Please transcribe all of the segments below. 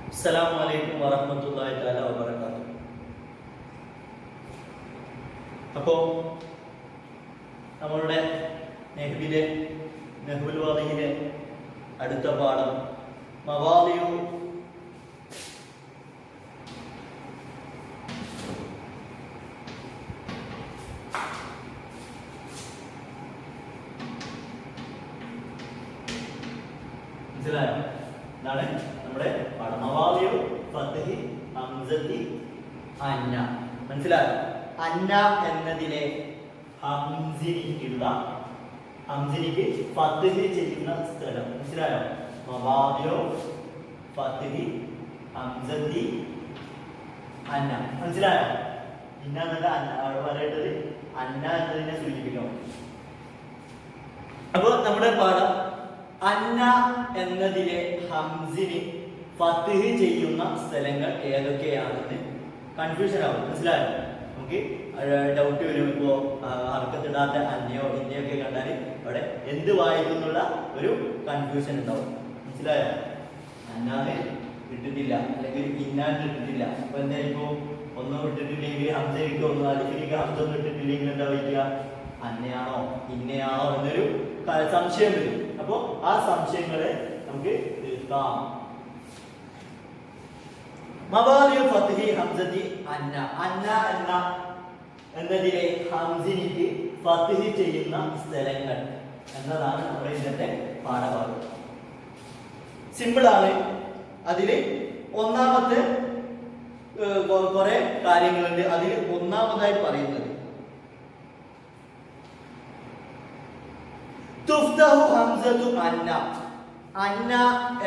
അസ്സലാമു അലൈക്കും വറഹ്മത്തുള്ളാഹി തആല വബറകാതുഹു. അപ്പോൾ നമ്മളുടെ നെഹ്വുൽ വാദിഹിലെ അടുത്ത പാഠം മവാദിയു മനസ്സിലായോ? എന്താണ് നമ്മുടെ പാഠം? മവാദിയു ഫത്ഹി ഹംസതി അന്ന. മനസ്സിലായോ? അന്ന എന്നതിലെ ഹംസിനിക്ക് ഫത്ഹ് ചെയ്യുന്ന സ്ഥലം. മനസ്സിലായോ? മവാദിയു ഫത്ഹി ഹംസതി അന്ന. മനസ്സിലായോ? ഇന്ന എന്നല്ല അവിടെ പറയേണ്ടത് അന്ന എന്നതിനെ സൂചിപ്പിക്കണം. അപ്പോൾ നമ്മുടെ പാഠം അന്ന എന്നതിലെ ഹംസിന് ഫത്ഹ് ചെയ്യുന്ന സ്ഥലങ്ങൾ ഏതൊക്കെയാണെന്ന് കൺഫ്യൂഷൻ ആവും. മനസ്സിലായോ? നമുക്ക് ഡൗട്ട് വരും. ഇപ്പോൾ ഹർക്കത്തിടാത്ത അന്നയോ ഇന്നയോ ഒക്കെ കണ്ടാൽ അവിടെ എന്ത് വായിക്കുന്നുള്ള ഒരു കൺഫ്യൂഷൻ ഉണ്ടാവും. മനസ്സിലായോ? അന്നാന്ന് ഇട്ടിട്ടില്ല അല്ലെങ്കിൽ ഇന്നാന്ന് ഇട്ടിട്ടില്ല. അപ്പൊ എന്തായിരിക്കും? ഒന്നും ഇട്ടിട്ടില്ലെങ്കിൽ ഹംസ ഇരിക്കും, ഒന്നും അലിഫിലേക്ക് ഹംസ ഒന്നും ഇട്ടിട്ടില്ലെങ്കിൽ എന്താ വായിക്കുക? അന്നയാണോ ഇന്നയാണോ എന്നൊരു സംശയം വരും. അപ്പോ ആ സംശയങ്ങളെ നമുക്ക് തീർക്കാം. മവാദിയു ഫത്ഹി ഹംസതി അന്ന. അന്ന എന്നതിലെ ഹംസിനിക്ക് ഫത്ഹ് ചെയ്യുന്ന സ്ഥലങ്ങൾ എന്നതാണ് നമ്മുടെ ഇന്നത്തെ പാഠഭാഗം. സിമ്പിൾ ആണ്. അതിൽ ഒന്നാമത്തെ കുറെ കാര്യങ്ങളുണ്ട്. അതിൽ ഒന്നാമതായി പറയുന്നത് തുഫ്തഹു ഹംസതു അന്ന. അന്ന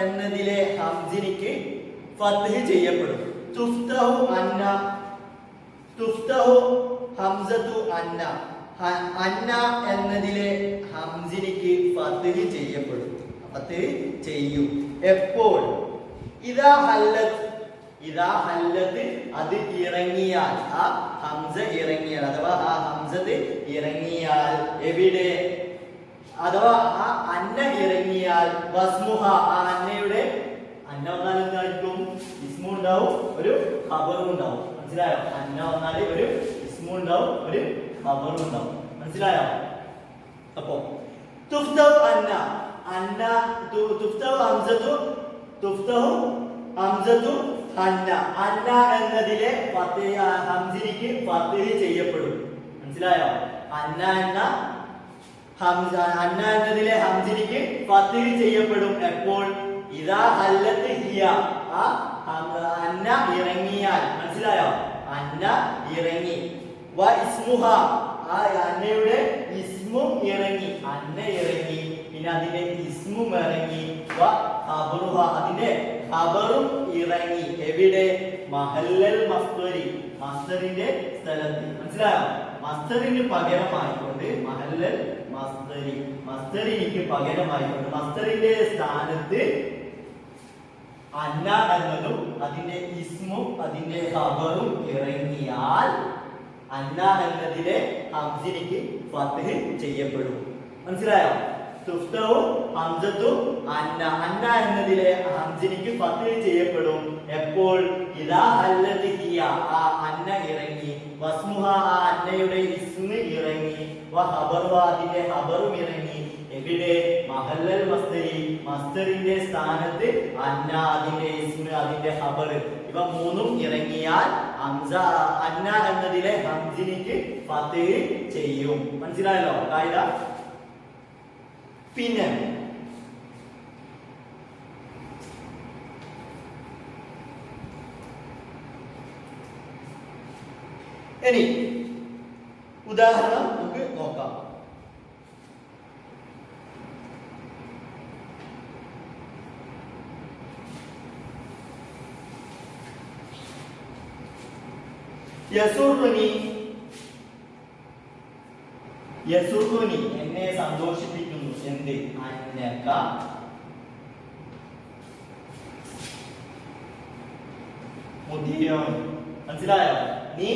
എന്നതിലെ ഹംസിനിക്ക് ഫത്ഹ് ചെയ്യപ്പെടും. തുഫ്തഹു ഹംസതു അന്ന. അന്ന എന്നതിലെ ഹംസിനിക്ക് ഫത്ഹ് ചെയ്യപ്പെടും. ഫത്ഹ് ചെയ്യും. എപ്പോൾ? ഇദാ ഹല്ലത്ത് അത് ഇറങ്ങിയാൽ, ആ ഹംസ ഇറങ്ങിയാൽ അഥവാ ആ ഹംസത്ത് ഇറങ്ങിയാൽ. എവിടെ? അഥവാ ആ അന്ന ഇറങ്ങിയാൽ വസ്മുഹ, ആ അന്നയുടെ അന്ന വന്നാൽ എന്തായിരിക്കും? ഇസ്മു ഉണ്ടാവും, ഒരു ഖബറും ഉണ്ടാവും. മനസ്സിലായോ? അന്ന വന്നാൽ ഒരു ഇസ്മു ഉണ്ടാവും, ഒരു ഖബറും ഉണ്ടാവും. മനസ്സിലായോ? അപ്പോ തുഫ്തഹു അന്ന തുഫ്തഹു ഹംസതു അന്ന. അന്ന എന്നതിലെ ഹംസിനിക്ക് ഫത്ഹ് ചെയ്യപ്പെടും. മനസ്സിലായോ? അന്ന എന്നതിലെ ഹംസിനിക്ക് ഫത്ഹ് ചെയ്യപ്പെടും. എപ്പോൾ? ഇദാ ഹല്ലത്ത് ഹിയ, ആ അന്ന ഇറങ്ങിയാൽ. മനസ്സിലായോ? അന്ന ഇറങ്ങി. വ ഇസ്മുഹ, ആ അന്നയുടെ ഇസ്മും ഇറങ്ങി. അന്ന ഇറങ്ങി, പിന്നെ അതിന്റെ ഇസ്മും ഇറങ്ങി. വ ഖബറുഹ, അതിന്റെ ഖബറും ഇറങ്ങി. എവിടെ? മഹല്ലൽ മസ്ദരി, മസ്ദറിന്റെ സ്ഥലത്ത്. മനസ്സിലായോ? മസ്ദറിന് പകരമായിക്കൊണ്ട് മഹല്ലൽ മസ്ദരി, മസ്ദറിനിക്ക് പകരമായിക്കൊണ്ട് മസ്ദറിന്റെ സ്ഥാനത്ത് അന്ന എന്നതും അതിന്റെ ഇസ്മും അതിന്റെ ഖബറും ഇറങ്ങിയാൽ അന്ന എന്നതിലെ ഹംസിനിക്ക് ഫത്ഹ് ചെയ്യപ്പെടും. മനസ്സിലായോ? തുഫ്തഹു ഹംസതു അന്ന. അന്ന എന്നതിലെ ഹംസിനിക്ക് ഫത്ഹ് ചെയ്യപ്പെടും. എപ്പോൾ? ഇദാ ഹല്ലത്ത് ഹിയ, ആ അന്ന ഇറങ്ങി. വസ്മുഹ, ആ അന്നയുടെ ഇസ്മ് ഇറങ്ങി. വ ഖബറുഹ, അതിന്റെ ഖബറും ഇറങ്ങി. എവിടെ? മഹല്ലൽ മസ്ദരി, മസ്ദറിന്റെ സ്ഥാനത്ത് അന്ന, അതിന്റെ ഇസ്മ് അതിന്റെ ഖബർ, ഇവ മൂന്നും ഇറങ്ങിയാൽ അന്ന എന്നതിലെ ഹംസിനിക്ക് ഫത്ഹ് ചെയ്യും. മനസ്സിലായല്ലോ കായിദ? പിന്നെ ഇനി ഉദാഹരണം നമുക്ക് നോക്കാം. യസുറുനി എന്നെ സന്തോഷിപ്പിക്കുന്നു. എന്ത്? അന്നക മുദിയോൻ. മനസ്സിലായോ? നീ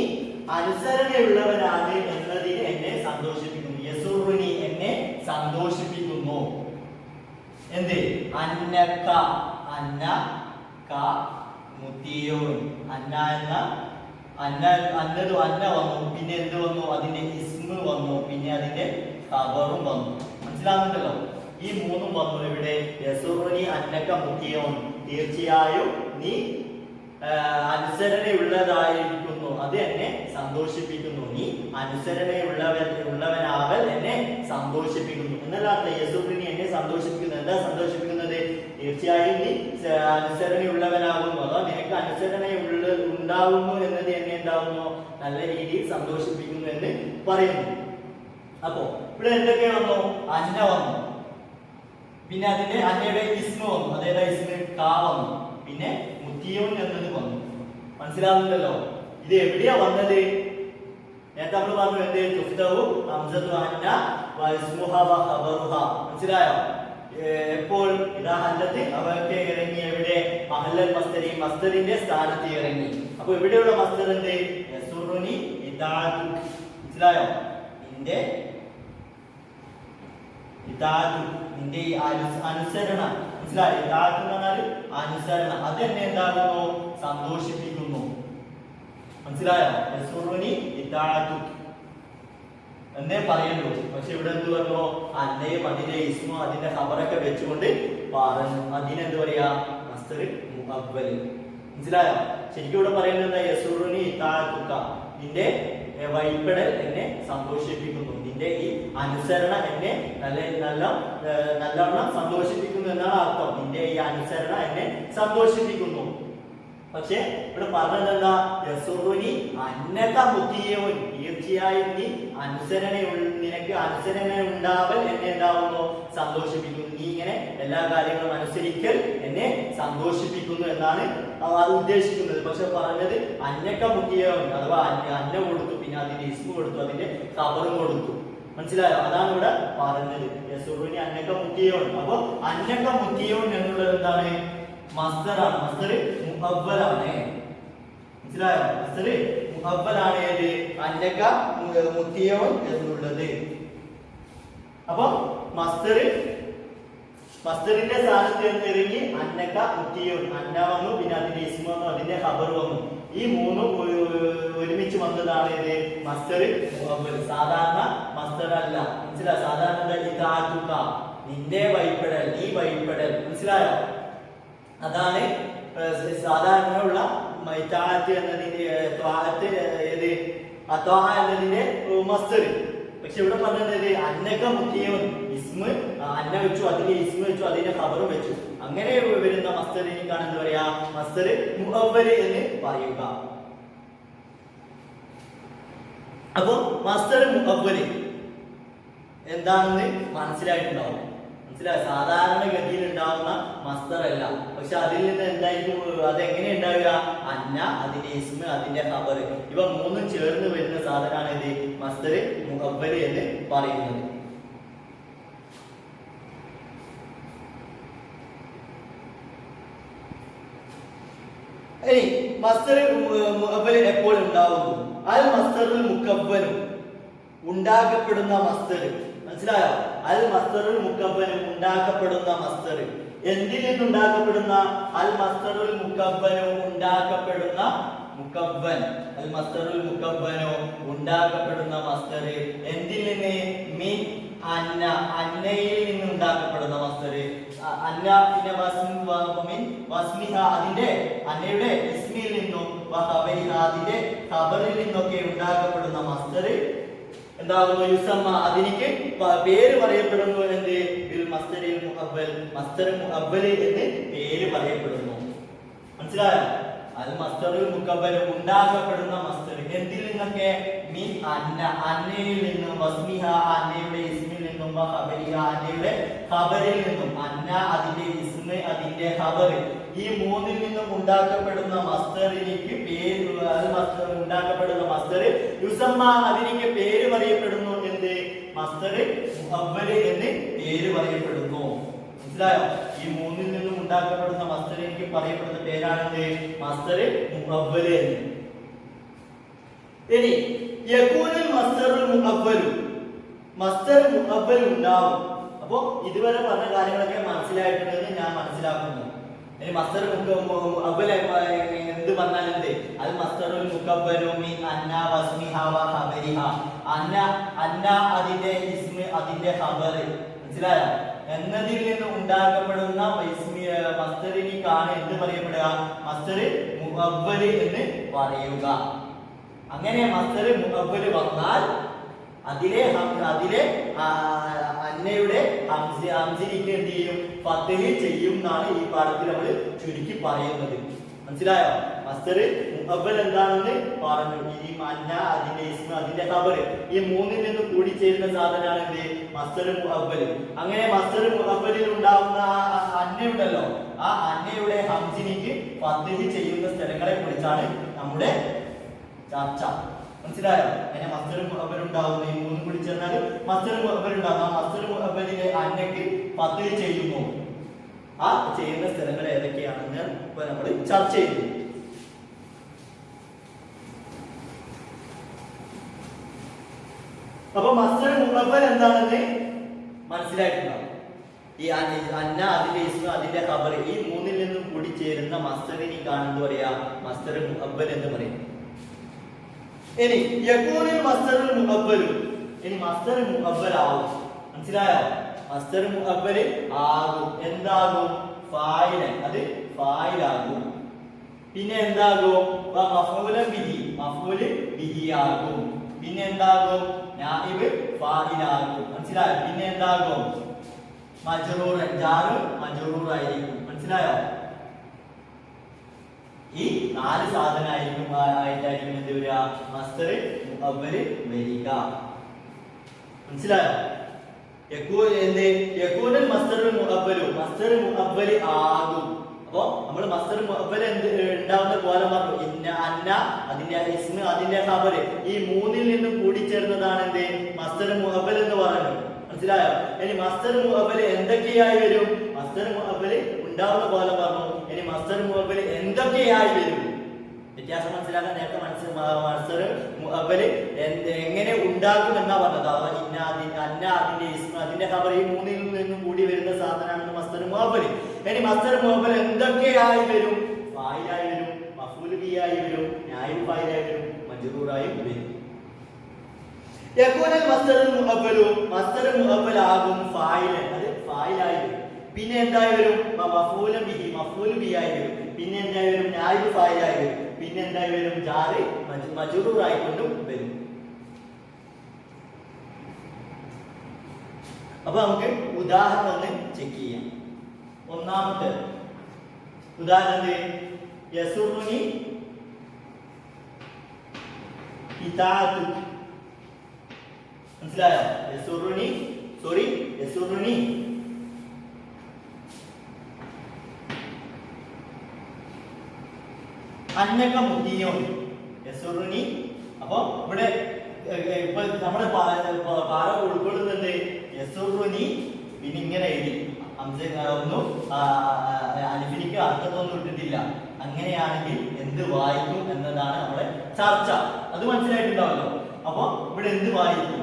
അനുസരണയുള്ളവനാണ് എന്നതിന് എന്നെ സന്തോഷിപ്പിക്കുന്നു. യസുറുനി എന്നെ സന്തോഷിപ്പിക്കുന്നു. എന്ത്? അന്നക, അന്ന ക മുത്തിയൂൻ. അന്ന എന്ന അന്ന അന്ന വന്നു, പിന്നെ എന്ത് വന്നു? അതിന്റെ ഇസ്മ് വന്നു, പിന്നെ അതിന്റെ ഖബറും വന്നു. മനസ്സിലാകുന്നുണ്ടല്ലോ? ഈ മൂന്നും വന്നു ഇവിടെ. യസുറുനി അന്നക മുത്തിയൂൻ, തീർച്ചയായും നീ അനുസരണയുള്ളതായിരിക്കുന്നു, അത് എന്നെ സന്തോഷിപ്പിക്കുന്നു. നീ അനുസരണയുള്ളവനാവൽ എന്നെ സന്തോഷിപ്പിക്കുന്നു എന്നല്ല അർത്ഥം. യസുറിനി എന്നെ സന്തോഷിപ്പിക്കുന്നു. എന്താ സന്തോഷിപ്പിക്കുന്നത്? തീർച്ചയായും നീ അനുസരണയുള്ളവനാകുന്നു, അതോ നിനക്ക് ഉണ്ടാവുന്നു എന്നത് എന്നെ എന്താവുന്നു? നല്ല രീതിയിൽ സന്തോഷിപ്പിക്കുന്നു എന്ന് പറയുന്നു. അപ്പോ ഇവിടെ എന്തൊക്കെ വന്നു? അന്ന വന്നു, പിന്നെ അതിന്റെ അന്നയുടെ ഇസ്മ വന്നു, അതേതാ ഇസ്മ? കാ വന്നു, പിന്നെ മുത്തിയൂൻ എന്നത് വന്നു. മനസ്സിലാവുന്നുണ്ടല്ലോ? ഇത് എവിടെയാ വന്നത്? നേരത്തെ നമ്മൾ പറഞ്ഞു എന്ത്? തുഫ്തഹു ഹംസത്തു അന്ന വ ഇസ്മുഹ വ ഖബറുഹ. മനസ്സിലായോ? എപ്പോൾ? ഇദാ ഹല്ലത്ത്, അവർക്ക് ഇറങ്ങി എവിടെ? മഹല്ലൽ മസ്ദരി, മസ്ദറിന്റെ സ്ഥാനത്ത് ഇറങ്ങി. അപ്പോൾ ഇവിടെയുള്ള മസ്ദർ എന്ത്? യസുറുനി ഇദാതു. മനസ്സിലായോ? നിന്റെ ഇദാതു, നിന്റെ ഈ അനുസരണ. മനസ്സിലായോ? ഇദാതു എന്ന് പറഞ്ഞാൽ അനുസരണം, അത് എന്നെ എന്താകുന്നു? സന്തോഷിപ്പിക്കുന്നു. മനസ്സിലായോ? യസുറുനി ഇദാതു എന്നേ പറയുള്ളൂ. പക്ഷെ ഇവിടെ എന്ത് പറഞ്ഞു? അന്നയും അതിന്റെ ഇസ്മോ അതിന്റെ ഖബറൊക്കെ വെച്ചുകൊണ്ട് പറഞ്ഞു. അതിനെന്ത് പറയാ? മസ്ദർ മുഅവ്വൽ. മനസ്സിലായോ? ശരിക്കും ഇവിടെ പറയുന്നത് യസുറുനി ഇതാഅതുക, നിന്റെ വഴിപ്പെടൽ എന്നെ സന്തോഷിപ്പിക്കുന്നു, നിന്റെ ഈ അനുസരണ എന്നെ നല്ലവണ്ണം സന്തോഷിപ്പിക്കുന്നു എന്നാണ് അർത്ഥം. നിന്റെ ഈ അനുസരണ എന്നെ സന്തോഷിപ്പിക്കുന്നു. പക്ഷെ ഇവിടെ പറഞ്ഞത് എന്താ? യസുറുനി അന്നക മുത്തിയൂൻ, തീർച്ചയായും നീ നിനക്ക് അനുസരണ ഉണ്ടാവൽ എന്നെ എന്താവുന്നു? സന്തോഷിപ്പിക്കുന്നു. നീ ഇങ്ങനെ എല്ലാ കാര്യങ്ങളും അനുസരിക്കൽ എന്നെ സന്തോഷിപ്പിക്കുന്നു എന്നാണ് അത് ഉദ്ദേശിക്കുന്നത്. പക്ഷെ പറഞ്ഞത് അന്നക മുത്തിയൂൻ, അഥവാ അന്ന കൊടുത്തു, പിന്നെ അതിന്റെ ഇസ്മു കൊടുത്തു, അതിന്റെ ഖബറും കൊടുത്തു. മനസ്സിലായോ? അതാണ് ഇവിടെ പറഞ്ഞത്. യസുറുനി അന്നക മുത്തിയൂൻ. അപ്പൊ അന്നക മുത്തിയൂൻ എന്നുള്ളത് എന്താണ്? മസ്ദറാണ്. മസ്ദർ മുഅവ്വലാണ്. മനസ്സിലായോ? മസ്ദർ മുഅവ്വലാണ്. ഏത്? അന്നക മുത്തിയൂൻ എന്നുള്ളത്. അപ്പൊ മസ്ദറിന്റെ സ്ഥാനത്ത് ഇറങ്ങി അന്നക മുത്തിയൂൻ, അന്ന വന്നു, പിന്നെ അതിന്റെ ഇസ്മ വന്നു, അതിന്റെ ഖബർ വന്നു. ഈ മൂന്നും ഒരുമിച്ച് വന്നതാണ് ഇത് മസ്ദർ മുഅവ്വൽ. സാധാരണ മസ്ദർ അല്ല. മനസ്സിലായോ? സാധാരണ ഇതാതുക, നിന്റെ വഴിപ്പെടൽ, നീ വഴിപ്പെടൽ. മനസ്സിലായോ? അതാണ് സാധാരണയുള്ള ഇതാഅത്ത് എന്നതിന്റെ ത്വാഅത്ത്, ഏത്? അത്വാഅ എന്നതിന്റെ മസ്ദർ. പക്ഷെ ഇവിടെ പറഞ്ഞത് അന്നക മുത്തിയൂൻ, ഇസ്മ അന്ന വെച്ചു, അതിന്റെ ഇസ്മ വെച്ചു, അതിന്റെ ഖബറും വെച്ചു. അങ്ങനെ വരുന്ന മസ്ദറിനെക്കാണ് എന്ത് പറയാ? മസ്ദർ മുഅവ്വൽ എന്ന് പറയുക. അപ്പൊ മസ്ദർ മുഅവ്വൽ എന്താണെന്ന് മനസ്സിലായിട്ടുണ്ടാവും. മനസ്സിലായോ? സാധാരണ ഗതിയിൽ ഉണ്ടാവുന്ന മസ്ദർ അല്ല. പക്ഷെ അതിൽ നിന്ന് എന്തായിരിക്കും? അതെങ്ങനെ ഉണ്ടാവുക? അന്ന, അതിന്റെ ഇസ്മ, അതിന്റെ ഖബർ, ഇവ മൂന്നും ചേർന്ന് വരുന്ന സാധനമാണ് ഇത് മസ്ദർ മുഅവ്വൽ എന്ന് പറയുന്നത്. ഇനി മസ്ദർ മുഅവ്വൽ എപ്പോൾ ഉണ്ടാവുന്നു? അൽ മസ്ദറുൽ മുകവ്വനു, ഉണ്ടാക്കപ്പെടുന്ന മസ്ദർ. മനസ്സിലായോ? അൽ മസ്ദറുൽ മുകവ്വനു, ഉണ്ടാക്കപ്പെടുന്ന മസ്ദർ. എന്തിൽ നിന്നുണ്ടാക്കപ്പെടുന്ന? അൽ മസ്ദറുൽ മുകവ്വനു, ഉണ്ടാക്കപ്പെടുന്ന മുകവ്വൻ. അൽ മസ്ദറുൽ മുകവ്വനു, ഉണ്ടാക്കപ്പെടുന്ന മസ്ദർ. എന്തിൽ നിന്ന്? മിൻ അന്ന, അന്നയിൽ നിന്ന് ഉണ്ടാക്കപ്പെടുന്ന മസ്ദർ. അന്ന, പിന്നെ മിൻ വസ്മിഹ, അതിന്റെ അന്നയുടെ ഇസ്മിൽ നിന്നും, വഖബരിഹ, അതിന്റെ ഖബറിൽ നിന്നൊക്കെ ഉണ്ടാക്കപ്പെടുന്ന മസ്ദർ എന്താകുന്നു? യുസമ്മ, അതിനിക്ക് പേര് പറയപ്പെടുന്നു. എന്ത്? ബിൽ മസ്ദറിൽ മുഅവ്വൽ, മസ്ദർ മുഅവ്വൽ എന്ന് പേര് പറയപ്പെടുന്നു. മനസ്സിലായോ? അൽ മസ്ദറുൽ മുകവ്വൽ, ഉണ്ടാക്കപ്പെടുന്ന മസ്ദർ. എന്തിൽ നിന്നൊക്കെ? മിൻ അന്ന, അന്നയിൽ നിന്നും, വസ്മിഹ, അന്നയുടെ ഇസ്മിൽ നിന്നും, വഖബരിഹ, അന്നയുടെ ഖബറിൽ നിന്നും. അന്ന, അതിന്റെ ഇസ്മ, അതിന്റെ ഖബർ, ഈ മൂന്നിൽ നിന്നും ഉണ്ടാക്കപ്പെടുന്ന മസ്ദറിനിക്ക് പേര്, ഉണ്ടാക്കപ്പെടുന്ന മസ്ദർ യുസമ്മ, അതിനിക്ക് പേര് പറയപ്പെടുന്നു. എന്ത്? മസ്ദർ മുഅവ്വൽ എന്ന് പേര് പറയപ്പെടുന്നു. മനസ്സിലായോ? ഈ മൂന്നിൽ നിന്നും ഉണ്ടാക്കപ്പെടുന്ന മസ്ദറിനിക്ക് പറയപ്പെടുന്ന പേരാണെന്ത്? മസ്ദർ മുഅവ്വൽ എന്ന്. ഇനി യകൂനുൽ മസ്ദറുൽ മുഅവ്വൽ, മസ്ദർ മുഅവ്വൽ ഉണ്ടാവും. അപ്പോ ഇതുവരെ പറഞ്ഞ കാര്യങ്ങളൊക്കെ മനസ്സിലായിട്ടുണ്ടെന്ന് ഞാൻ മനസ്സിലാക്കുന്നു. ഇനി മസ്തർ മുഅവ്വൽ എന്ത് പറഞ്ഞാൽ എന്ത്? അൽ മസ്തറുൽ മുകബ്ബലു മിൻ അന്ന വസ്മിഹ വ ഖബരിഹ. അന്ന അതിന്റെ ഇസ്മ അതിന്റെ ഖബർ, മനസ്സിലായോ? എന്നതിൽ നിന്ന് ഉണ്ടാക്കപ്പെടുന്ന മസ്തറിനിക്കാണ് എന്ത് പറയപ്പെടുക? മസ്തർ മുഅവ്വൽ എന്ന് പറയുക. അങ്ങനെ മസ്തർ മുഅവ്വൽ വന്നാൽ അതിലെ അന്നയുടെ ഹംസിനിക്ക് എന്ത് ചെയ്യും? ഫത്ഹ് ചെയ്യും എന്നാണ് ഈ പാഠത്തിൽ നമ്മൾ ചുരുക്കി പറയുന്നത്. മനസ്സിലായോ? മസ്തർ മുഅവ്വൽ എന്താണെന്ന് പറഞ്ഞു. ഈ അന്ന അതിന്റെ ഇസ്മ അതിന്റെ ഖബർ, ഈ മൂന്നിൽ നിന്ന് കൂടി ചേരുന്ന സാധനമാണ് എന്ത്? മസ്തർ മുഅവ്വൽ. അങ്ങനെ മസ്തർ മുഅവ്വലിൽ ഉണ്ടാവുന്ന അന്നയുണ്ടല്ലോ, ആ അന്നയുടെ ഹംസിനിക്ക് ഫത്ഹ് ചെയ്യുന്ന സ്ഥലങ്ങളെ കുറിച്ചാണ് നമ്മുടെ ചർച്ച. മനസ്സിലായോ? അങ്ങനെ മസ്തർ മുഅവ്വൽ ഉണ്ടാവുന്ന ഈ മൂന്നും കൂടി ചേർന്നാൽ മസ്തർ മുഅവ്വൽ ഉണ്ടാകും. ആ മസ്തർ മുഅവ്വലിലെ അന്നയ്ക്ക് ഫത്ഹ് ചെയ്യുന്നു. ആ ചെയ്യുന്ന സ്ഥലങ്ങൾ ഏതൊക്കെയാണെന്ന് ഇപ്പൊ നമ്മൾ ചർച്ച ചെയ്തു. അപ്പൊ മസ്തർ മുഅവ്വൽ എന്താണെന്ന് മനസ്സിലായിട്ടുണ്ടാവും. ഈ അന്ന അതിന്റെ ഇസ്മ അതിന്റെ ഖബർ, ഈ മൂന്നിൽ നിന്നും കൂടി ചേരുന്ന മസ്തറിനെ കാണുന്നത് പറയാ മസ്തർ മുഅവ്വൽ എന്ന് പറയും. ഇനി യകൂനുൽ മസ്തറുൽ മുഅവ്വലു, ഇനി മസ്തർ മുഅവ്വൽ ആവും. മനസ്സിലായോ? മസ്തർ മുഅവ്വൽ ആകും. എന്താകും? ഫായിലൻ, അത് ഫായിലാകും. പിന്നെ എന്താകും? മഫ്ഊലൻ ബിഹി, മഫ്ഊൽ ബിഹി ആകും. പിന്നെ എന്താകും? നായിബ് ഫായിലാകും. മനസ്സിലായോ? പിന്നെ എന്താകും? മജ്റൂറൻ, ജാറും മജ്റൂർ ആയിരിക്കും. മനസ്സിലായോ? ഈ നാല് സാധനമായിരിക്കും ആയിട്ടായിരിക്കും എന്ത് വരിക? മസ്തർ മുഅവ്വൽ വരിക. മനസ്സിലായോ? യകൂനുൽ മസ്തറുൽ മുഅവ്വലു, മസ്തർ മുഅവ്വൽ ആകും. അപ്പൊ നമ്മൾ മസ്തർ മുഅവ്വൽ എന്ത് ഉണ്ടാവുന്ന പോലെ പറഞ്ഞു. ഇന്ന അന്ന അതിന്റെ ഇസ്മ അതിന്റെ ഖബർ, ഈ മൂന്നിൽ നിന്നും കൂടി ചേർന്നതാണ് എന്ത്? മസ്തർ മുഅവ്വൽ എന്ന് പറഞ്ഞു. മനസ്സിലായോ? ഇനി മസ്തർ മുഅവ്വൽ എന്തൊക്കെയായി വരും? മസ്തർ മുഅവ്വൽ ഉണ്ടാവുന്ന പോലെ പറഞ്ഞു. ഇനി മസ്തർ മുഅവ്വൽ എന്തൊക്കെയായി വരും? വ്യത്യാസം മനസ്സിലാക്കാൻ നേരത്തെ മസ്തർ മുഅവ്വൽ എങ്ങനെ ഉണ്ടാകും എന്നാ പറഞ്ഞത്. അന്ന അതിന്റെ ഇസ്മ അതിന്റെ ഖബർ, ഈ മൂന്നിൽ നിന്നും കൂടി വരുന്ന സാധനമാണ് മസ്തർ മുഅവ്വൽ. ഇനി മസ്തർ മുഅവ്വൽ എന്തൊക്കെയായി വരും? ഫായിലായി വരും, മഫ്ഊൽ ബിഹി ആയി വരും, നായിബ് ഫായിലായി വരും, മജ്റൂറായി വരും. യകൂനുൽ മസ്തറുൽ മുഅവ്വലു, മസ്തർ മുഅവ്വൽ ആകും ഫായിലൻ, അത് ഫായിലായി വരും. പിന്നെ എന്തായി വരും? മഫ്ഊലൻ ബിഹി, മഫ്ഊൽ ബിഹി ആയി വരും. പിന്നെ എന്തായി വരും? നായിബ് ഫായിലായി വരും. പിന്നെ എന്തായി വരും? ജാറ് മജ്റൂർ ആയിക്കൊണ്ടും വരും. അപ്പൊ നമുക്ക് ഉദാഹരണം ഒന്ന് ചെക്ക് ചെയ്യാം. ഒന്നാമത്തെ ഉദാഹരണം യസുറുനി ഇതാഅതു. മനസ്സിലായോ? യസുറുനി അന്നക മുത്തിയോൻ. യസുറുനി, അപ്പൊ ഇവിടെ ഇപ്പൊ നമ്മുടെ പാഠ ഉൾക്കൊള്ളുന്നുണ്ട് യസുറുനി. പിന്നെ ഇങ്ങനെ എഴുതി ഒന്നും അലിഫിനിക്ക് അർത്ഥത്തൊന്നും ഇട്ടിട്ടില്ല. അങ്ങനെയാണെങ്കിൽ എന്ത് വായിക്കും എന്നതാണ് നമ്മുടെ ചർച്ച. അത് മനസ്സിലായിട്ടുണ്ടാവല്ലോ. അപ്പൊ ഇവിടെ എന്ത് വായിക്കും?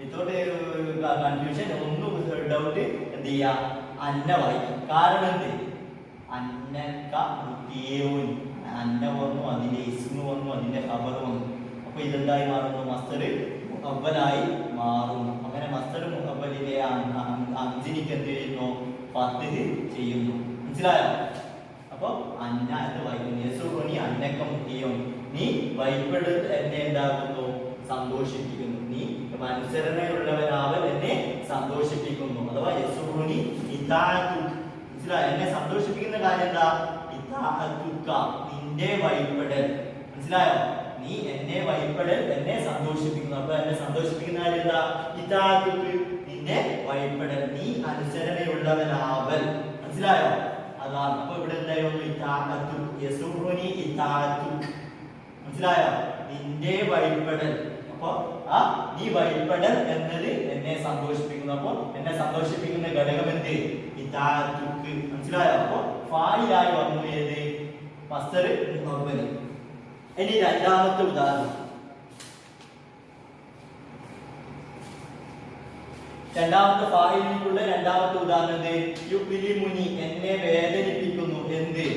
ഇതോട്ട് കൺഫ്യൂഷൻ ഒന്നും ഡൗട്ട് എന്ത് ചെയ്യാ? അന്ന വായിക്കും. കാരണം എന്ത്? അന്നക മുത്തിയോൻ, അന്ന വന്നു, അതിന്റെ ഇസ്മ വന്നു, അതിന്റെ ഖബർ വന്നു. അപ്പൊ ഇതെന്തായി മാറുന്നു? മസ്തർ മുഅവ്വലായി മാറുന്നു. അങ്ങനെ മസ്തർ മുഅവ്വലിലെ ഹംസിനിക്ക് എന്ത് ചെയ്യുന്നു? ഫത്ഹ് ചെയ്യുന്നു. മനസ്സിലായോ? അപ്പൊ അന്ന എന്ന് വായിക്കുന്നു. യസുറുനി അന്നക മുത്തിയോൻ, നീ ഭയപ്പെട്ട് എന്നെ എന്താകുന്നു? സന്തോഷിപ്പിക്കുന്നു. നീ അനുസരണയുള്ളവനാവൽ എന്നെ സന്തോഷിപ്പിക്കുന്നു. അഥവാ യസുറുനി ഇതാഅതു. മനസ്സിലായോ? എന്നെ സന്തോഷിപ്പിക്കുന്ന കാര്യം എന്താ? ഇതാഅതുക, നിന്റെ ഭയപ്പെടൽ. മനസ്സിലായോ? നീ എന്നെ ഭയപ്പെടൽ എന്നെ സന്തോഷിപ്പിക്കുന്നു. അപ്പൊ എന്നെ സന്തോഷിപ്പിക്കുന്ന കാര്യം എന്താ? ഇതാഅതുക, നിന്റെ ഭയപ്പെടൽ, നീ അനുസരണയുള്ളവനാവൽ. മനസ്സിലായോ? അതാണ്. അപ്പൊ ഇവിടെ എന്തായിരുന്നു? ഇതാഅതു, യസുറുനി ഇതാഅതു. മനസ്സിലായോ? നിന്റെ ഭയപ്പെടൽ. അപ്പൊ ആ നീ ഭയപ്പെടൽ എന്നത് എന്നെ സന്തോഷിപ്പിക്കുന്നു. അപ്പൊ എന്നെ സന്തോഷിപ്പിക്കുന്ന ഘടകം എന്ത്? ഇതാഅതുക. മനസ്സിലായോ? അപ്പൊ ഫായിലായി വന്നു ഏത്? മസ്തർ മുഅവ്വൽ. ഇനി രണ്ടാമത്തെ ഉദാഹരണം രണ്ടാമത്തെ ഫായിലിനുള്ള രണ്ടാമത്തെ ഉദാഹരണം യുബിലിമുനി എന്നെ വേദനിപ്പിക്കുന്നു. എന്ത്?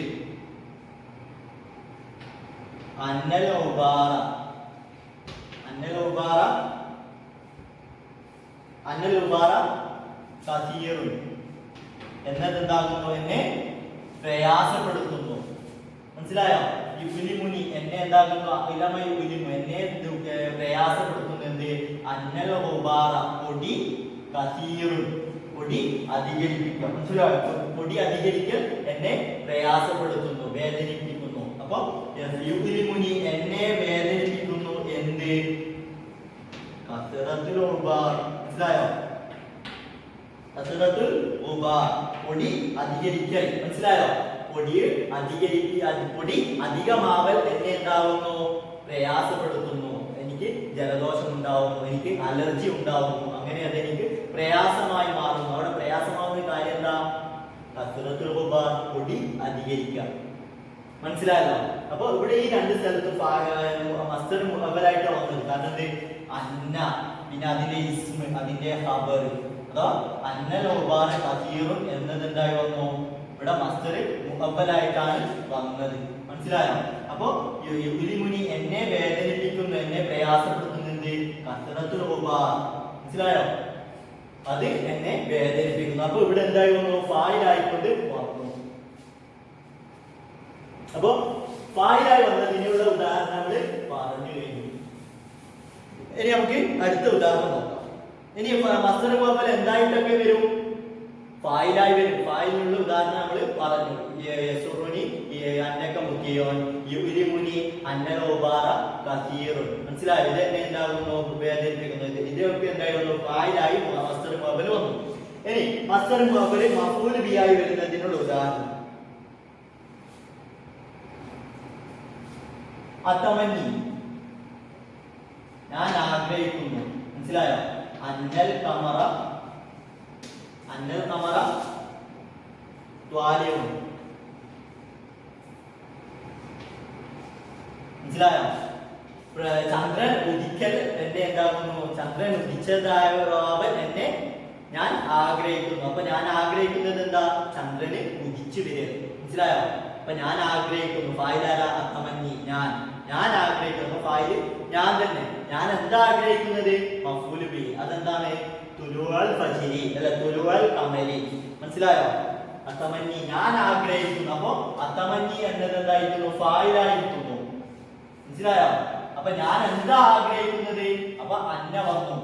അന്നൽ ഉബാറ. അന്നൽ ഉബാറ അന്നൽ ഉബാറ കസീറുൻ എന്നത് എന്താകുന്നു? എന്നെ പ്രയാസപ്പെടുത്തുന്നു. മനസ്സിലായോ? യുബിലിമുനി എന്നെ എന്താകുന്നു? ഇലമ യുബിലിമു എന്നെ പ്രയാസപ്പെടുത്തുന്നു. എന്ത്? അന്നൽ ഉബാറ പൊടി കസീറുൻ പൊടി അധികരിപ്പിക്കുക. മനസ്സിലായോ? പൊടി അധികരിക്കൽ എന്നെ പ്രയാസപ്പെടുത്തുന്നു, വേദനിപ്പിക്കുന്നു. അപ്പൊ യുബിലിമുനി എന്നെ വേദനിപ്പിക്കുന്നു. എന്ത്? കസറത്തുൽ ഉബാർ. മനസ്സിലായോ? കസറത്തുൽ ഉബാർ പൊടി അധികരിക്കൽ. മനസ്സിലായോ? പൊടി അധികമാവൽ എന്നെ എന്താവുന്നു? പ്രയാസപ്പെടുത്തുന്നു. എനിക്ക് ജലദോഷം ഉണ്ടാവുന്നു, എനിക്ക് അലർജി ഉണ്ടാവുന്നു, അങ്ങനെ അതെനിക്ക് പ്രയാസമായി മാറുന്നു. അവിടെ പ്രയാസമാവുന്ന കാര്യം എന്താ? കസറത്തുൽ ഉബാർ പൊടി അധികരിക്കുക. മനസ്സിലായല്ലോ? അപ്പൊ ഇവിടെ ഈ രണ്ട് സ്ഥലത്ത് മസ്ദർ മുഅവ്വലായിട്ട് വന്നത്. കാരണം എന്ത്? അന്ന, പിന്നെ അതിന്റെ ഇസ്മ, അതിന്റെ ഖബർ. അതോ അന്നൽ ഉബാറ കസീറുൻ എന്നത് എന്തായി വന്നു? ഇവിടെ മസ്ദർ മുഅവ്വലായിട്ടാണ് വന്നത്. മനസ്സിലായോ? അപ്പൊ യുബിലിമുനി എന്നെ വേദനിപ്പിക്കുന്നു, എന്നെ പ്രയാസപ്പെടുത്തുന്നു. എന്ത്? കസറത്തുൽ ഉബാർ. മനസ്സിലായോ? അത് എന്നെ വേദനിപ്പിക്കുന്നു. അപ്പൊ ഇവിടെ എന്തായി വന്നു? ഫായിലായിക്കൊണ്ട് വന്നു. അപ്പൊ ഫായിലായി വന്നതിനുള്ള ഉദാഹരണങ്ങൾ പറഞ്ഞു കഴിഞ്ഞു. ഇനി നമുക്ക് അടുത്ത ഉദാഹരണം നോക്കാം. ഇനി മസ്ദർ മുഅവ്വൽ എന്തായിട്ടൊക്കെ വരും? ഫായിലായി വരും. ഫായിലിനുള്ള ഉദാഹരണം നമ്മൾ പറഞ്ഞു. യസുറുനി അന്നക മുഖിയോൻ, യുബിലിമുനി അന്നൽ ഉബാറ കസീറുൻ. മനസ്സിലായോ? ഇത് എന്നെ എന്താകുന്നു? വേദനിപ്പിക്കുന്നത്. ഇതൊക്കെ എന്തായിരുന്നു? ഫായിലായി മസ്ദർ മുഅവ്വൽ വന്നു. ഇനി മസ്ദർ മുഅവ്വൽ മഫ്ഊൽ ബിയായി വരുന്നതിനുള്ള ഉദാഹരണം അതമന്നി ഞാൻ ആഗ്രഹിക്കുന്നു. മനസ്സിലായോ? അന്നൽ കമറ ത്വാലിഉൻ. മനസ്സിലായോ? ചന്ദ്രൻ ഉദിക്കൽ എന്നെ എന്താകുന്നു? ചന്ദ്രൻ ഉദിച്ചതായവൻ എന്നെ ഞാൻ ആഗ്രഹിക്കുന്നു. അപ്പൊ ഞാൻ ആഗ്രഹിക്കുന്നത് എന്താ? ചന്ദ്രന് ഉദിച്ചു വരിക. മനസ്സിലായോ? അപ്പൊ ഞാൻ ആഗ്രഹിക്കുന്നു. ഫായിലാര അതമന്നി ഞാൻ ആഗ്രഹിക്കുന്നു. ഫായില് ഞാൻ തന്നെ. ഞാൻ എന്താ ആഗ്രഹിക്കുന്നത്? മഫ്ഊൽ ബി. അതെന്താണ്? തുലുഅൽ ഫജ്രി അല്ല തുലുഅൽ ഖമരി. മനസ്സിലായോ? അതമന്നി ഞാൻ ആഗ്രഹിക്കുന്നു. അപ്പൊ അതമന്നി എന്നത് എന്തായിരിക്കുന്നു? ഫായിലായിരിക്കുന്നു. മനസ്സിലായോ? അപ്പൊ ഞാൻ എന്താ ആഗ്രഹിക്കുന്നത്? അപ്പൊ അന്ന വന്നു.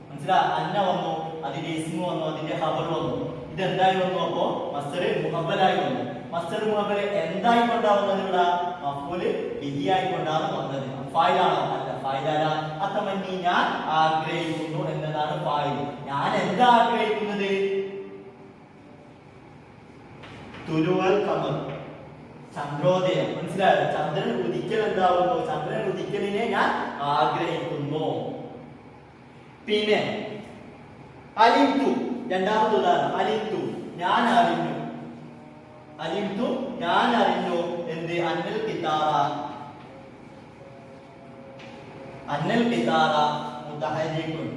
മനസ്സിലായോ? അന്ന വന്നു, അതിന്റെ ഇസ്മ വന്നു, അതിന്റെ ഖബർ വന്നു. ഇത് എന്തായി വന്നു? അപ്പോ മസ്ദർ മുഅവ്വലായി വന്നു. മസ്ദർ മുഅവ്വൽ എന്തായി കൊണ്ടാവുന്നത്? ഇവിടെ മഫ്ഊൽ ബിഹി ആയി കൊണ്ടാണ് വന്നത്. ഫായിലാണോ? അല്ല. ഫായിലല്ല. അതമന്നി ഞാൻ ആഗ്രഹിക്കുന്നു എന്നതാണ് ഫായിൽ. ഞാൻ എന്താ ആഗ്രഹിക്കുന്നത്? തുലുഅൽ ഖമർ ചന്ദ്രോദയം. മനസ്സിലായോ? ചന്ദ്രൻ ഉദിക്കൽ എന്താവുന്നു? ചന്ദ്രൻ ഉദിക്കലിനെ ഞാൻ ആഗ്രഹിക്കുന്നു. പിന്നെ അലിംതു രണ്ടാമത്തെ ഉദാഹരണം. അലിംതു ഞാൻ അറിഞ്ഞു. അലിംതു ഞാൻ അറിഞ്ഞു. എന്ത്? അന്നൽ ഖിതാറ മുതഹരികുൻ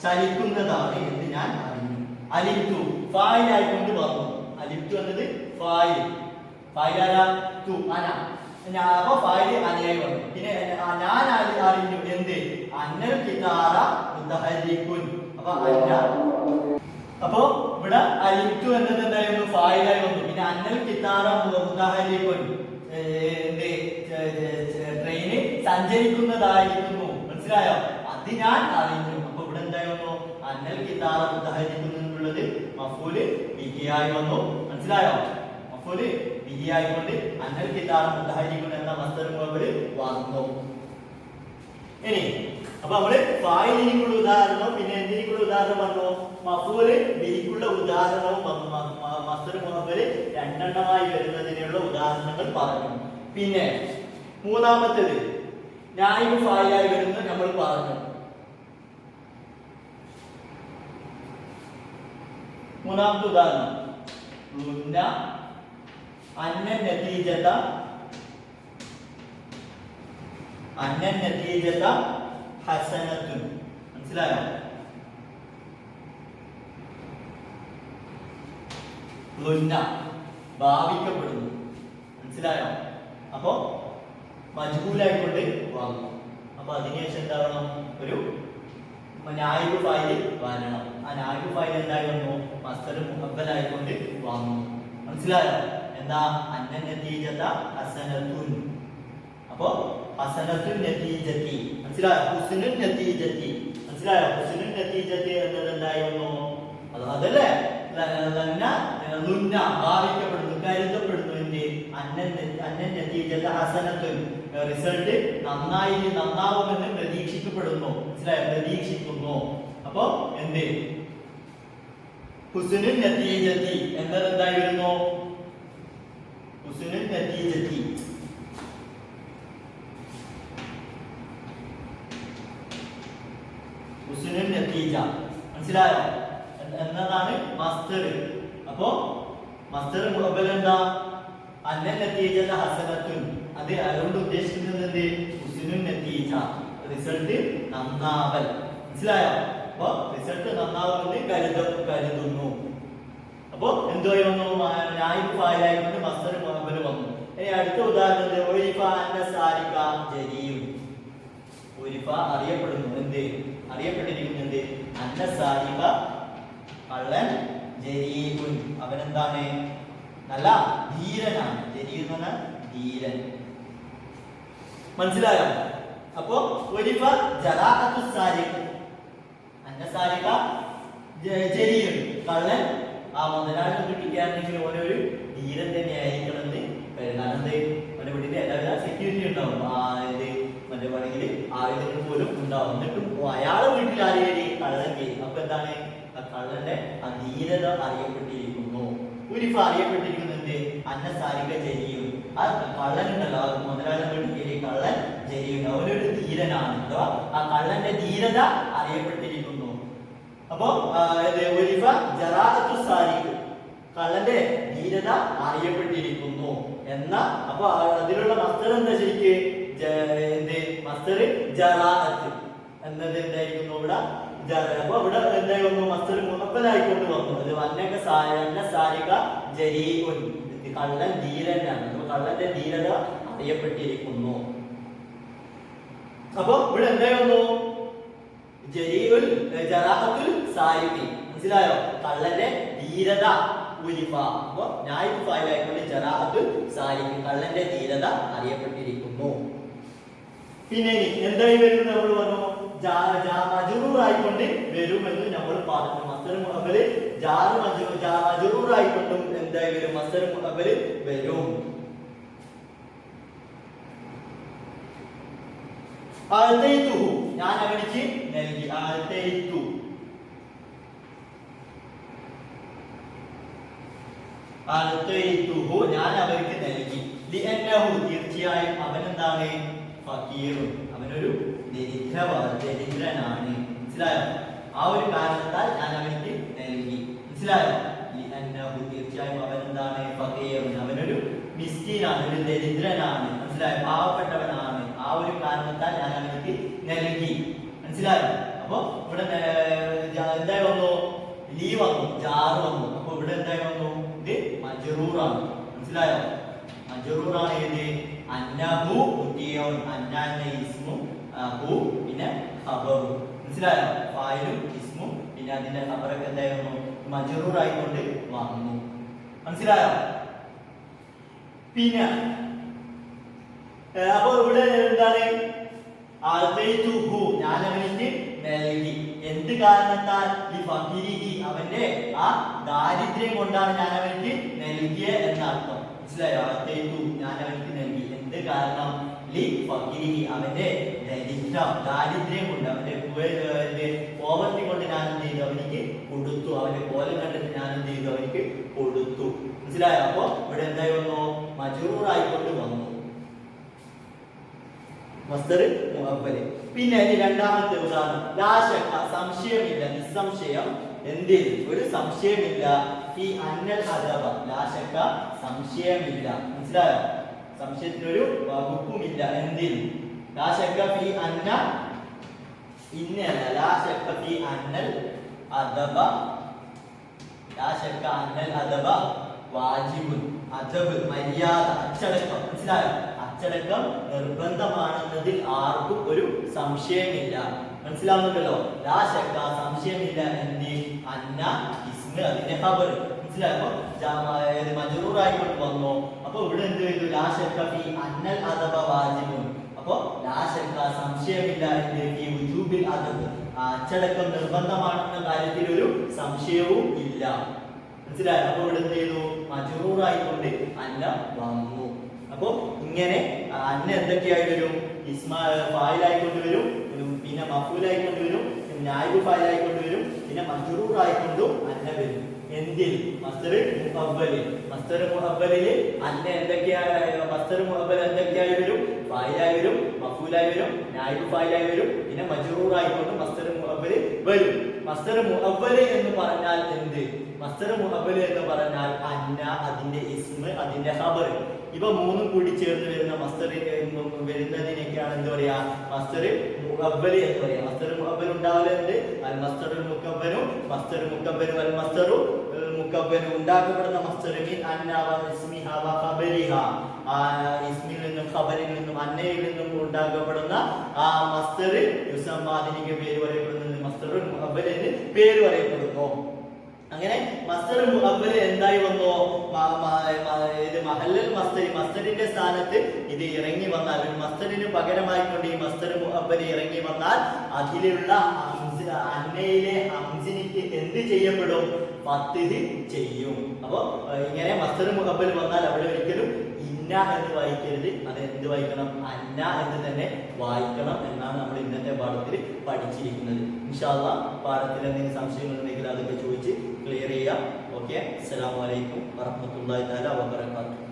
ചലിക്കുന്നതാണ് എന്ന് ഞാൻ അറിഞ്ഞു. അലിംതു ഫായിലായി കൊണ്ട് വന്നു. അലിംതു എന്നത് ഫായിൽ. ഫായിലാ തു അന. അപ്പൊ ഫായിൽ അനയായി വന്നു. പിന്നെ ഞാൻ അറിഞ്ഞു. എന്ത്? അന്നൽ ഖിതാറ മുതഹരികുൻ. അപ്പൊ ഇവിടെ അലിംതു എന്നത് എന്തായിരുന്നു? ഫായിലായി വന്നു. പിന്നെ അന്നൽ ഖിതാറ മുതഹരികുൻ ട്രെയിന് സഞ്ചരിക്കുന്നതായിരിക്കുന്നു. മനസ്സിലായോ? അത് ഞാൻ അറിഞ്ഞു. അപ്പൊ ഇവിടെ എന്തായിരുന്നു? അന്നൽ ഖിതാറ മുതഹരികുൻ എന്നുള്ളത് മഫ്ഊൽ ബിഹിയായി വന്നു. മനസ്സിലായോ? മഫ്ഊൽ ബിഹിയായി കൊണ്ട് അന്നൽ ഖിതാറ മുതഹരികുൻ എന്ന മസ്ദർ മുഅവ്വൽ വന്നു. ഇനി അപ്പൊ നമ്മള് ഫായിലിനുള്ള ഉദാഹരണവും പിന്നെ എന്തിനുള്ള ഉദാഹരണം വന്നു? മഫ്ഊൽ ബിഹിക്കുള്ള ഉദാഹരണവും വന്നു. മസ്ദർ മുഅവ്വൽ രണ്ടെണ്ണമായി വരുന്നതിനുള്ള ഉദാഹരണങ്ങൾ പറഞ്ഞു. പിന്നെ മൂന്നാമത്തേത് നായിബ് ഫായിലായി വരുന്നത് നമ്മൾ പറഞ്ഞു. മൂന്നാമത്തെ ഉദാഹരണം അന്ന നതീജത ഹസനത്തുൻ. മനസ്സിലായോ? ലുന്ന ഭാവിക്കപ്പെടുന്നു. മനസ്സിലായോ? അപ്പോ മജ്ഹൂലായിക്കൊണ്ട് വാങ്ങും. അപ്പൊ അതിനുശേഷം എന്താവണം? ഒരു നായിബ് ഫായിൽ വരണം. ആ നായിബ് ഫായിൽ എന്തായി വന്നു? മസ്ദർ മുഅവ്വലായിക്കൊണ്ട് വാങ്ങുന്നു. മനസ്സിലായോ? എന്താ? അന്ന നതീജത ഹസനത്തുൻ. അപ്പോ ഹസനത്തുൻ നതീജതി. മനസ്സിലായോ? ഹുസ്നുൻ നതീജതി. മനസ്സിലായോ? ഹുസ്നുൻ നതീജതി എന്നത് എന്തായി വന്നു? അതല്ലേ ലുന്ന ഭാവിക്കപ്പെടുന്നു, കരുതപ്പെടുന്നു. അന്നൻ നതീജത ഹസനത്തുൻ റിസൾട്ട് നന്നാവുമെന്ന് പ്രതീക്ഷിക്കപ്പെടുന്നു. മനസ്സിലായോ? പ്രതീക്ഷിക്കുന്നു. അപ്പോ എന്ത്? ഹുസ്നുൻ നതീജതി എന്നത് എന്തായി വരുന്നു? ഹുസ്നുൻ നതീജതി. ഹുസ്നുൻ നതീജ. മനസ്സിലായോ? എന്നതാണ് മസ്ദർ. അപ്പോ മസ്ദർ മുഅവ്വൽ എന്താ? അന്ന നതീജത ഹസനത്തുൻ. അത് അതുകൊണ്ട് ഉദ്ദേശിക്കുന്നത് എന്ത്? ഹുസ്നുൻ നതീജ, റിസൾട്ട് നന്നാവൽ. മനസ്സിലായോ? അപ്പോ റിസൾട്ട് നന്നാവുമെന്ന് കരുതുന്നു. അപ്പോ എന്തായി വന്നു? നായിബ് ഫായിലായിക്കൊണ്ട് മസ്ദർ മുഅവ്വൽ വന്നു. ഇനി അടുത്ത ഉദാഹരണത്തിൽ ഉരിഫ അന്ന സാരിക ജരീഉൻ. ഉരിഫ അറിയപ്പെടുന്നു. എന്ത്? അറിയപ്പെട്ടിരിക്കുന്നത് അന്ന സാരിക കള്ളൻ, ജരീഉൻ അവനെന്താണ്? നല്ല ധീരനാണ്. ജരീഉൻ എന്ന് പറഞ്ഞാൽ ധീരൻ. മനസ്സിലായോ? അപ്പോ ഉരിഫ ജറാഅത്തു സാരിക അന്ന സാരിക ജരീഉൻ കള്ളൻ. ആ മുതലാളി കിട്ടിക്കുകയാണെങ്കിൽ ഓരോരു ധീരൻ തന്നെ ആയിരിക്കണം എന്ന് കാരണം മറ്റേ വീട്ടിൽ എല്ലാവിധ സെക്യൂരിറ്റി ഉണ്ടാവും. മറ്റേ വേണമെങ്കിൽ ആയുധങ്ങൾ പോലും ഉണ്ടാവും. എന്നിട്ടും അയാളെ വീട്ടിൽ ആരെയും കള്ളൻ കയറി. അപ്പൊ എന്താണ്? ആ കള്ളന്റെ ആ ധീരത അറിയപ്പെട്ടിരിക്കുന്നു. ഉരിഫ അറിയപ്പെട്ടിരിക്കുന്നത് അന്ന സാരിക ജരീഉൻ. ആ കള്ളൻ ഉണ്ടല്ലോ, മുതലാളിയുടെ വീട്ടിൽ കയറി കള്ളൻ ജരീഉൻ, അവനൊരു ധീരനാണ്. അഥവാ ആ കള്ളന്റെ ധീരത അറിയപ്പെട്ടിരിക്കുന്നു. അപ്പോ ഉരിഫ ജറാഅത്തു സാരിക കള്ളന്റെ ധീരത അറിയപ്പെട്ടിരിക്കുന്നു എന്ന. അപ്പൊ അതിലുള്ള മസ്ദർ എന്താ? ശരിക്ക് മസ്ദർ ജറാഅത്ത് എന്നത് എന്തായിരിക്കുന്നു? ഇവിടെ അപ്പൊ ഇവിടെ എന്തായി വന്നു? മസ്ദർ മുഅവ്വലായിക്കൊണ്ട് വന്നു. അത് അന്ന സാരിക ജരീഉൻ കള്ളൻ ധീരനാണ്. കള്ളന്റെ ധീരത അറിയപ്പെട്ടിരിക്കുന്നു. അപ്പൊ ഇവിടെ എന്തായി വന്നു? ജരീഉൽ ജറാഅത്തുൽ സാരിഖി. മനസ്സിലായോ? കള്ളന്റെ ധീരത ഉരിഫ. അപ്പൊ നായിബ് ഫായിലായിക്കൊണ്ട് ജറാഅത്തുൽ സാരിഖി കള്ളന്റെ ധീരത അറിയപ്പെട്ടിരിക്കുന്നു. പിന്നെ എന്തായി വരുന്നത്? നമ്മൾ പറഞ്ഞു മജ്റൂർ ആയിക്കൊണ്ട് വരുമെന്ന് നമ്മൾ പറഞ്ഞു. മസ്ദർ മുഅവ്വൽ മജ്റൂർ ആയിക്കൊണ്ടും എന്തായി വരും? മസ്ദർ മുഅവ്വൽ വരും. അഅതൈതുഹു ഞാൻ അവനിക്ക് നൽകി. അഅതൈതു അഅതൈതുഹു ഞാൻ അവർക്ക് നൽകി. ലിഅന്നഹു തീർച്ചയായും അവൻ എന്താണ്? ഫഖീറുൻ അവനൊരു ദരിദ്രനാണ്. മനസ്സിലായോ? ആ ഒരു കാരണത്താൽ ഞാൻ അവർക്ക് നൽകി. മനസ്സിലായോ? ലിഅന്നഹു തീർച്ചയായും അവൻ എന്താണ്? ഫഖീറുൻ അവനൊരു മിസ്കീനാണ്, ഒരു ദരിദ്രനാണ്. മനസ്സിലായോ? പാവപ്പെട്ടവനാണ്. ആ ഒരു കാരണത്താൽ ഞാൻ അവർക്ക് നൽകി. മനസ്സിലായോ? അപ്പൊ ഇവിടെ എന്തായി വന്നു? ലീ വന്നു, ജാറ് വന്നു. അപ്പൊ ഇവിടെ എന്തായി വന്നു? ഇത് മജ്റൂറാണ്. മനസ്സിലായോ? മജ്റൂറാണ്. ഏത്? അന്നഹു മുതിയോൻ. അന്ന എന്ന ഇസ്മു, ഹു പിന്നെ ഖബറു. മനസ്സിലായോ? ഫായിലും ഇസ്മും പിന്നെ അതിന്റെ ഖബറൊക്കെ എന്തായിരുന്നു? മജ്റൂർ ആയിക്കൊണ്ട് വന്നു. മനസ്സിലായോ? പിന്നെ അപ്പൊ ഇവിടെ എന്താണ്? അഅതൈതുഹു ഞാൻ അവനിക്ക് നൽകി. എന്ത് കാരണത്താൽ? ലിഫഖിരിഹി അവന്റെ ആ ദാരിദ്ര്യം കൊണ്ടാണ് ഞാൻ അവനിക്ക് നൽകിയത് എന്നർത്ഥം. മനസ്സിലായോ? അഅതൈതു ഞാൻ അവനിക്ക് നൽകി. എന്ത് കാരണം? ലിഫഖിരിഹി അവന്റെ ദാരിദ്ര്യം കൊണ്ട്, അവന്റെ പോവർട്ടി കൊണ്ട് ഞാൻ എന്ത് ചെയ്തു? അവനിക്ക് കൊടുത്തു. അവന്റെ കോലം കണ്ടിട്ട് ഞാൻ എന്ത് ചെയ്തു? അവനിക്ക് കൊടുത്തു. മനസ്സിലായോ? അപ്പൊ ഇവിടെ എന്തായി വന്നു? മജ്റൂർ ആയിക്കൊണ്ട് വന്നു മസ്ദർ മുഅവ്വൽ. പിന്നെ രണ്ടാമത്തെ ഉദാഹരണം ലാ ശക്ക സംശയമില്ല, നിസ്സംശയം. എന്തിൽ? ഒരു സംശയമില്ല. ഈ അന്നൽ അദബ ലാ ശക്ക സംശയമില്ല. മനസ്സിലായോ? സംശയത്തിനൊരു വകുപ്പുമില്ല. എന്തിൽ? ലാ ശക്ക ഫി അന്ന ഇന്നല്ല, ലാ ശക്ക ഫി അന്നൽ അദബ, ലാ ശക്ക അന്നൽ അദബ വാജിബുൻ, അദബ് മര്യാദ, അച്ചടക്കം. മനസ്സിലായോ? അച്ചടക്കം നിർബന്ധമാണെന്നതിൽ ആർക്കും ഒരു സംശയമില്ല. മനസ്സിലാവുന്നുണ്ടല്ലോ? ലാ ശക്ക, സംശയമില്ല. എന്ത്? അന്ന ഇസ്മ അതിന്റെ ഖബർ. മനസ്സിലായോ? മജ്റൂർ ആയിക്കൊണ്ട് വന്നു. അപ്പൊ ഇവിടെ എന്ത് ചെയ്തു? ലാ ശക്ക ഫി അന്നൽ അദബ വാജിബുൻ. അപ്പൊ ലാ ശക്ക, സംശയമില്ല. എന്ത്? ഫി വുജൂബിൽ അദബ്, അച്ചടക്കം നിർബന്ധമാണെന്ന കാര്യത്തിൽ ഒരു സംശയവും ഇല്ല. മനസ്സിലായോ? അപ്പൊ ഇവിടെ എന്ത് ചെയ്തു? മജ്റൂർ ആയിക്കൊണ്ട് അന്ന വന്നു. അപ്പൊ ഇങ്ങനെ അന്ന എന്തൊക്കെയായി വരും? ഫായിലായിക്കൊണ്ട് വരും, പിന്നെ മഫൂലായിക്കൊണ്ട് വരും, നായിബ് ഫായിലായിക്കൊണ്ട് വരും, പിന്നെ മജ്റൂർ ആയിക്കൊണ്ടും അന്ന വരും. എന്തിൽ? മസ്ദർ മുഅവ്വലിൽ. മസ്ദർ മുഅവ്വലിൽ അന്ന എന്തൊക്കെയായി? മസ്ദർ മുഅവ്വൽ എന്തൊക്കെയായി വരും? ഫായിലായി വരും, മഫൂലായി വരും, നായിബ് ഫായിലായി വരും, പിന്നെ മജ്റൂർ ആയിക്കൊണ്ട് മസ്ദർ മുഅവ്വൽ വരും. മസ്ദർ മുഅവ്വൽ എന്ന് പറഞ്ഞാൽ എന്ത്? മസ്ദർ മുഅവ്വൽ എന്ന് പറഞ്ഞാൽ അന്ന അതിന്റെ ഇസ്മ അതിന്റെ ഖബർ. ഇവ മൂന്നും കൂടി ചേർന്ന് വരുന്ന മസ്ദർ വരുന്നതിനൊക്കെയാണ് എന്ത് പറയാ? മസ്ദർ മുഅവ്വൽ എന്ന് പറയാ. മസ്ദർ മുഅവ്വൽ ഉണ്ടാവലുണ്ട് അൽ മസ്ദറുൽ മുകബ്ബനു, മസ്ദർ മുകബ്ബനു വൽ മസ്ദറു മുകബ്ബനു. ഉണ്ടാക്കപ്പെടുന്ന മസ്ദർ മിൻ അന്ന വ ഇസ്മിഹ വ ഖബരിഹ, ഇസ്മിൽ നിന്നും ഖബറിൽ നിന്നും അന്നയിൽ നിന്നും ഉണ്ടാക്കപ്പെടുന്ന ആ മസ്ദർ യുസമ്മ, അതിന്റെ പേര് പറയപ്പെടുന്നത് മസ്ദറുൽ മുഅവ്വൽ എന്ന് പേര് പറയപ്പെടുന്നു. അങ്ങനെ മസ്ദർ മുഅവ്വൽ എന്തായി വന്നു? മഹല്ലൽ മസ്ദരി, മസ്ദരിന്റെ സ്ഥാനത്ത് ഇത് ഇറങ്ങി വന്നാൽ, മസ്ദരിന് പകരമായിക്കൊണ്ട് ഈ മസ്ദർ മുഅവ്വൽ ഇറങ്ങി വന്നാൽ അതിലുള്ള അന്നയിലെ ഹംസിനിക്ക് എന്ത് ചെയ്യപ്പെടും? ഫത്ഹ് ചെയ്യും. അപ്പൊ ഇങ്ങനെ മസ്ദർ മുഅവ്വൽ വന്നാൽ അവിടെ ഒരിക്കലും ഇന്ന എന്ന് വായിക്കരുത്, അത് എന്ത് വായിക്കണം? അന്ന എന്ന് തന്നെ വായിക്കണം എന്നാണ് നമ്മൾ ഇന്നത്തെ പാഠത്തിൽ പഠിച്ചിരിക്കുന്നത്. ഇൻഷാ അല്ലാഹ് പാഠത്തിൽ എന്തെങ്കിലും സംശയങ്ങൾ ഉണ്ടെങ്കിൽ അതൊക്കെ ചോദിച്ച് ക്ലിയർ ചെയ്യാം. ഓക്കെ, അസ്സലാമു അലൈക്കും വറഹ്മത്തുള്ളാഹി തആല വബറകാതുഹു.